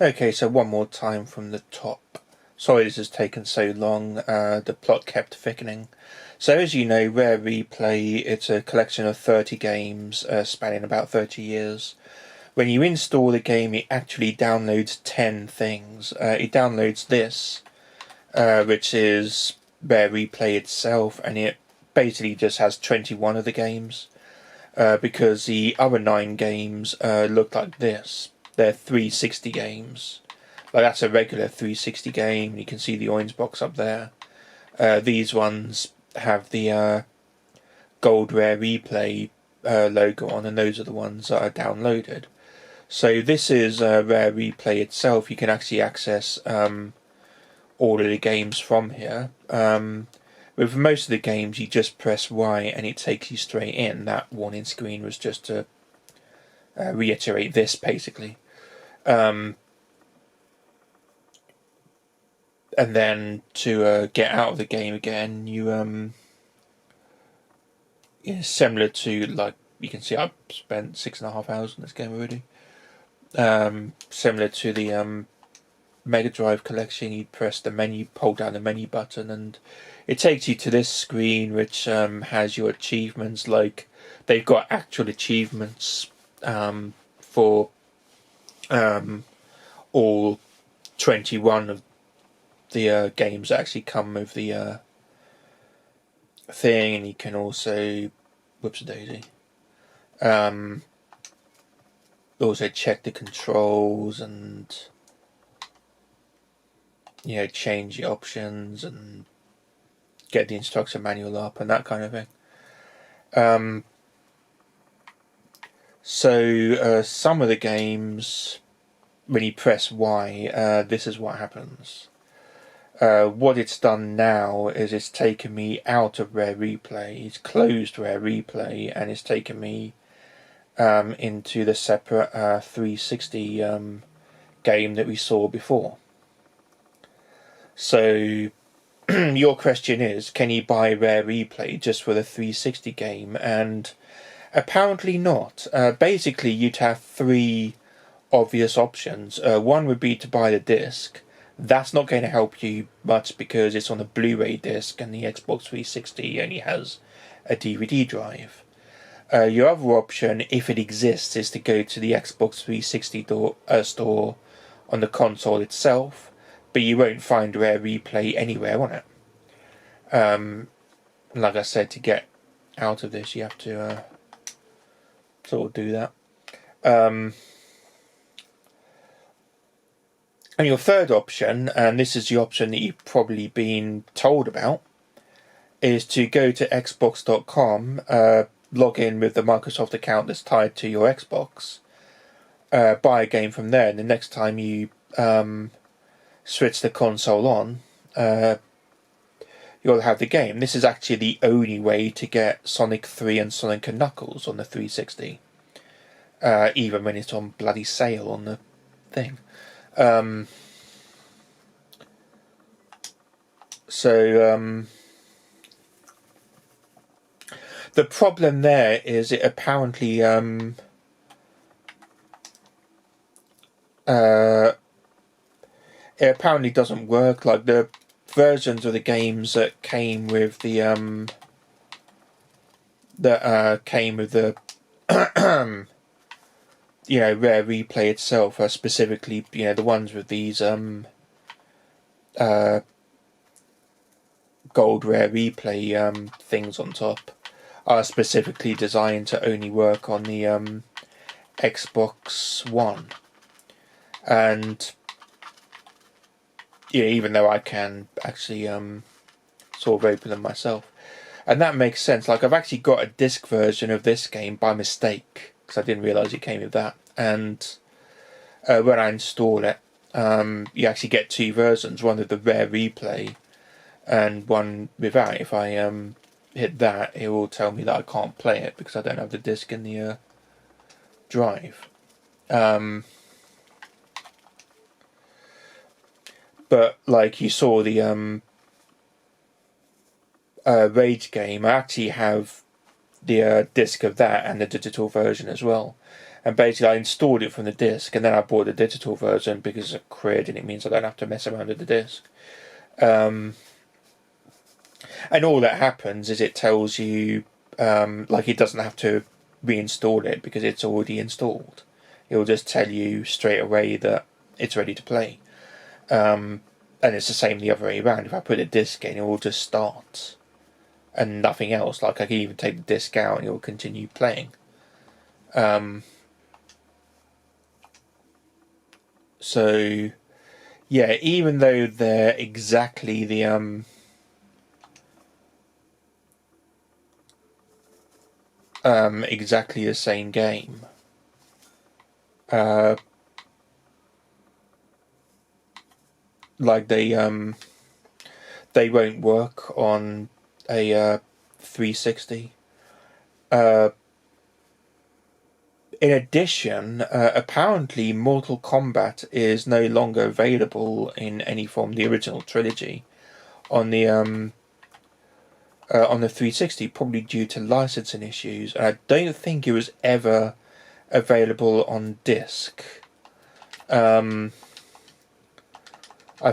Okay, so one more time from the top. Sorry this has taken so long, the plot kept thickening. So as you know, Rare Replay, it's a collection of 30 games spanning about 30 years. When you install the game, it actually downloads 10 things. It downloads this, which is Rare Replay itself, and it basically just has 21 of the games. Because the other 9 games look like this. They're 360 games. Like that's a regular 360 game. You can see the orange box up there. These ones have the gold Rare Replay logo on, and those are the ones that are downloaded. So this is Rare Replay itself. You can actually access all of the games from here. With most of the games, you just press Y and it takes you straight in. That warning screen was just to reiterate this, basically. And then to get out of the game again, you similar to, like, you can see I've spent 6.5 hours on this game already. Similar to the Mega Drive collection, you press the menu, hold down the menu button, and it takes you to this screen which has your achievements. Like, they've got actual achievements for all 21 of the games that actually come with the thing, and you can also, whoops a daisy, also check the controls and change the options and get the instruction manual up and that kind of thing. So some of the games, when you press Y, this is what happens. What it's done now is it's taken me out of Rare Replay, it's closed Rare Replay, and it's taken me into the separate 360 game that we saw before. So your question is, can you buy Rare Replay just for the 360 game? And apparently not. Basically, you'd have 3 obvious options. One would be to buy the disc. That's not going to help you much because it's on a Blu-ray disc and the Xbox 360 only has a DVD drive. Your other option, if it exists, is to go to the Xbox 360 store on the console itself, but you won't find Rare Replay anywhere on it. Like I said, to get out of this, you have to sort of do that. And your third option, and this is the option that you've probably been told about, is to go to xbox.com, log in with the Microsoft account that's tied to your Xbox, buy a game from there, and the next time you switch the console on, you'll have the game. This is actually the only way to get Sonic 3 and Sonic & Knuckles on the 360, even when it's on bloody sale on the thing. The problem there is it apparently doesn't work. Like, the versions of the games that came with the Rare Replay itself are specifically, the ones with these gold Rare Replay things on top are specifically designed to only work on the Xbox One. And even though I can actually sort of open them myself, and that makes sense. Like, I've actually got a disc version of this game by mistake because I didn't realise it came with that. And when I install it, you actually get 2 versions, one with the Rare Replay and one without. If I hit that, it will tell me that I can't play it because I don't have the disc in the drive. But like you saw the Rage game, I actually have the disc of that and the digital version as well. And basically I installed it from the disc, and then I bought the digital version because it's a crud and it means I don't have to mess around with the disc. And all that happens is it tells you, like, it doesn't have to reinstall it because it's already installed. It will just tell you straight away that it's ready to play. And it's the same the other way around. If I put a disc in, it will just start and nothing else. Like, I can even take the disc out and it will continue playing. So yeah, even though they're exactly the exactly the same game, like they won't work on a 360. In addition, apparently Mortal Kombat is no longer available in any form, the original trilogy, on the 360, probably due to licensing issues. And I don't think it was ever available on disc. I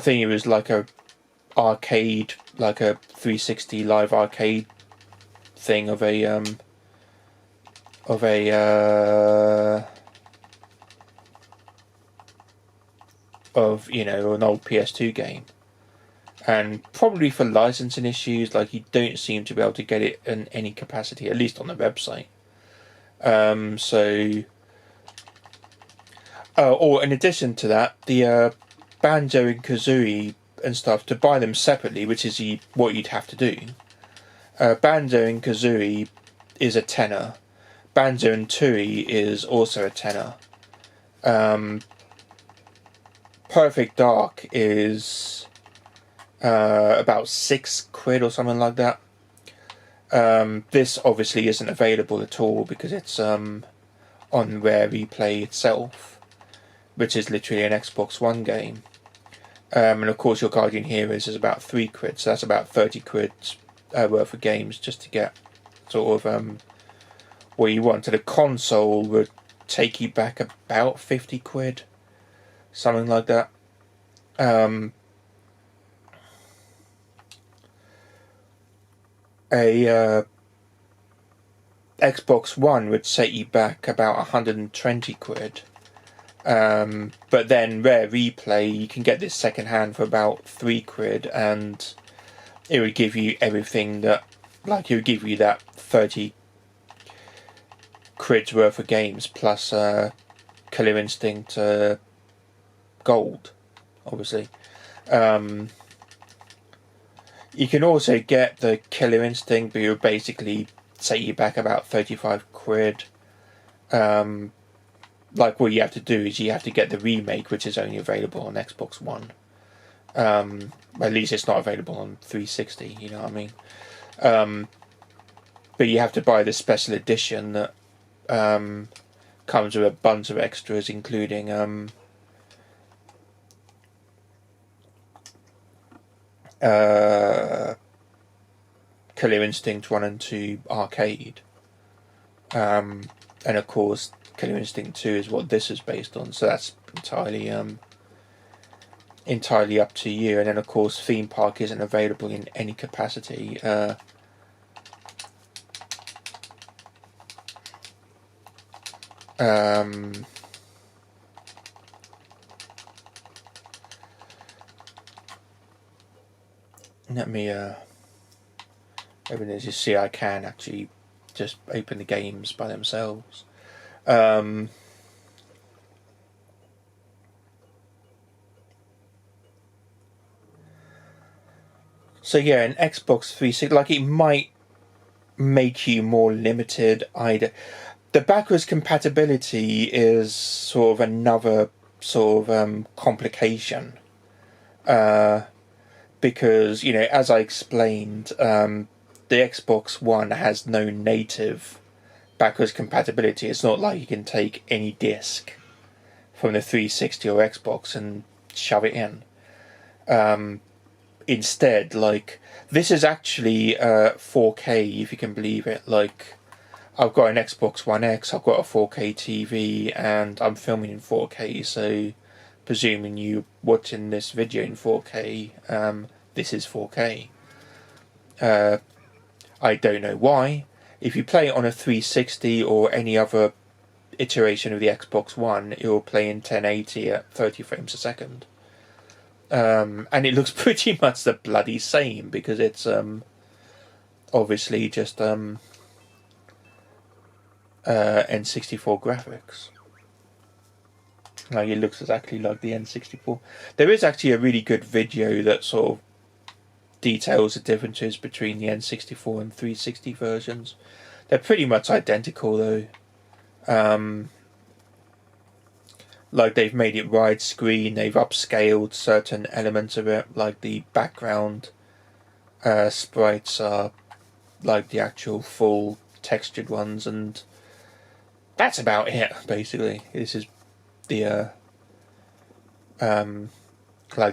think it was like a arcade, like a 360 live arcade thing of a an old PS2 game, and probably for licensing issues, like, you don't seem to be able to get it in any capacity, at least on the website. Or in addition to that, the banjo and kazooie and stuff, to buy them separately, which is what you'd have to do. Banjo and kazooie is a tenner. Banjo and tooie is also a tenner. Perfect Dark is about £6 or something like that. This obviously isn't available at all because it's on Rare Replay itself, which is literally an Xbox One game. And of course your Guardian Heroes is about £3, so that's about £30 worth of games just to get sort of what you want. So the console would take you back about £50, something like that. A Xbox One would set you back about £120. But then Rare Replay, you can get this second hand for about £3, and it would give you everything that, like, it would give you that 30 quid's worth of games plus Killer Instinct Gold, obviously. You can also get the Killer Instinct, but it would basically set you back about £35. Like, what you have to do is you have to get the remake, which is only available on Xbox One. At least it's not available on 360, you know what I mean? But you have to buy the special edition that comes with a bunch of extras, including Killer Instinct 1 and 2 arcade. And of course Killer Instinct 2 is what this is based on, so that's entirely up to you. And then of course Theme Park isn't available in any capacity. Let me open this. You see, I can actually just open the games by themselves. So yeah, an Xbox 360, like, it might make you more limited. The backwards compatibility is sort of another sort of complication. Because, as I explained, the Xbox One has no native backwards compatibility. It's not like you can take any disc from the 360 or Xbox and shove it in. Instead, like, this is actually 4K, if you can believe it. Like, I've got an Xbox One X, I've got a 4K TV, and I'm filming in 4K, so presuming you watching this video in 4K, this is 4K. I don't know why. If you play it on a 360 or any other iteration of the Xbox One, it will play in 1080 at 30 frames a second. And it looks pretty much the bloody same, because it's obviously just N64 graphics. Like, it looks exactly like the N64. There is actually a really good video that sort of details the differences between the N64 and 360 versions. They're pretty much identical though. Like, they've made it widescreen, they've upscaled certain elements of it, like the background sprites are like the actual full textured ones, and that's about it, basically. This is the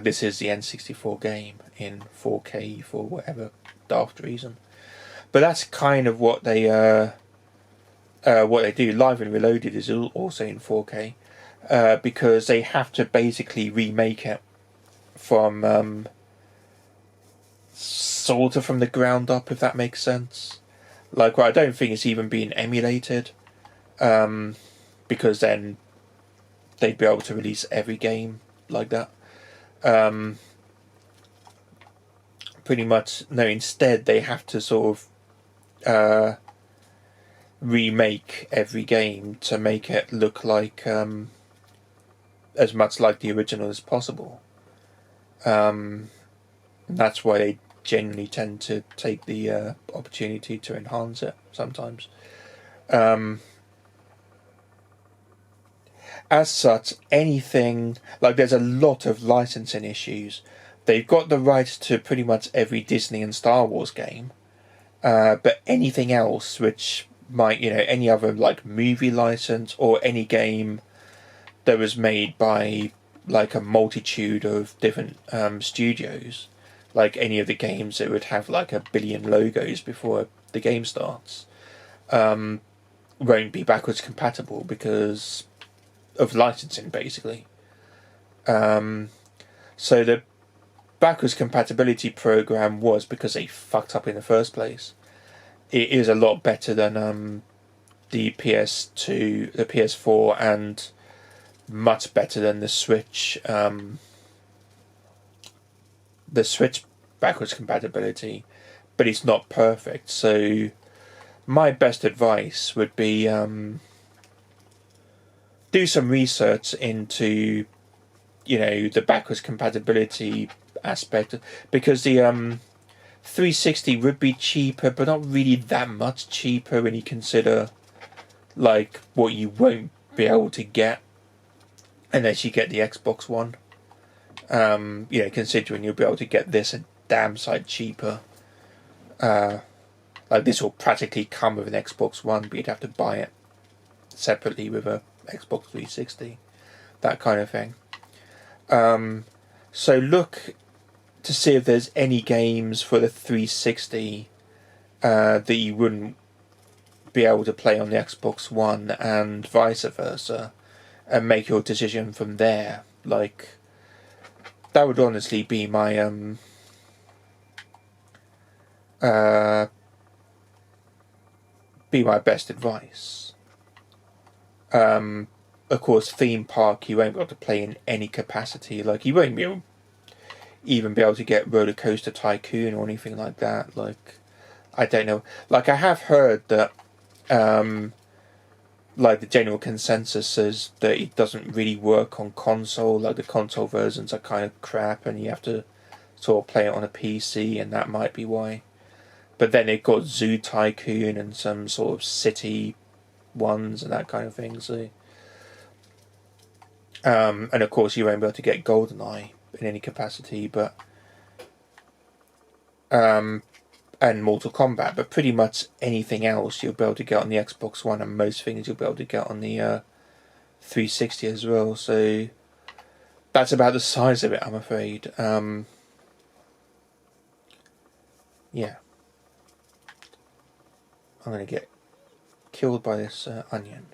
this is the N64 game in 4K for whatever daft reason. But that's kind of what they do. Live and Reloaded is also in 4K, because they have to basically remake it from sort of from the ground up, if that makes sense. Like, well, I don't think it's even being emulated, because then they'd be able to release every game like that. Pretty much, no, instead they have to sort of remake every game to make it look like as much like the original as possible. That's why they generally tend to take the opportunity to enhance it sometimes. As such, anything, like, there's a lot of licensing issues. They've got the rights to pretty much every Disney and Star Wars game, but anything else which might, any other like movie license or any game that was made by like a multitude of different studios, like any of the games that would have like 1 billion logos before the game starts, won't be backwards compatible because of licensing, basically. So the backwards compatibility program was because they fucked up in the first place. It is a lot better than the PS2, the PS4, and much better than the Switch. The Switch backwards compatibility, but it's not perfect. So my best advice would be do some research into the backwards compatibility aspect, because the 360 would be cheaper, but not really that much cheaper when you consider like what you won't be able to get unless you get the Xbox One. Considering you'll be able to get this a damn sight cheaper. Like, this will practically come with an Xbox One, but you'd have to buy it separately with a Xbox 360, that kind of thing. So look to see if there's any games for the 360 that you wouldn't be able to play on the Xbox One, and vice versa, and make your decision from there. Like, that would honestly be my best advice. Of course, theme park, you won't be able to play in any capacity. Like, you won't even be able to get Roller Coaster Tycoon or anything like that. Like, I don't know. Like, I have heard that like, the general consensus is that it doesn't really work on console. Like, the console versions are kind of crap, and you have to sort of play it on a PC, and that might be why. But then they've got Zoo Tycoon and some sort of city ones and that kind of thing. So, and of course you won't be able to get GoldenEye in any capacity, but and Mortal Kombat, but pretty much anything else you'll be able to get on the Xbox One, and most things you'll be able to get on the 360 as well. So that's about the size of it, I'm afraid. Yeah. I'm going to get killed by this onion.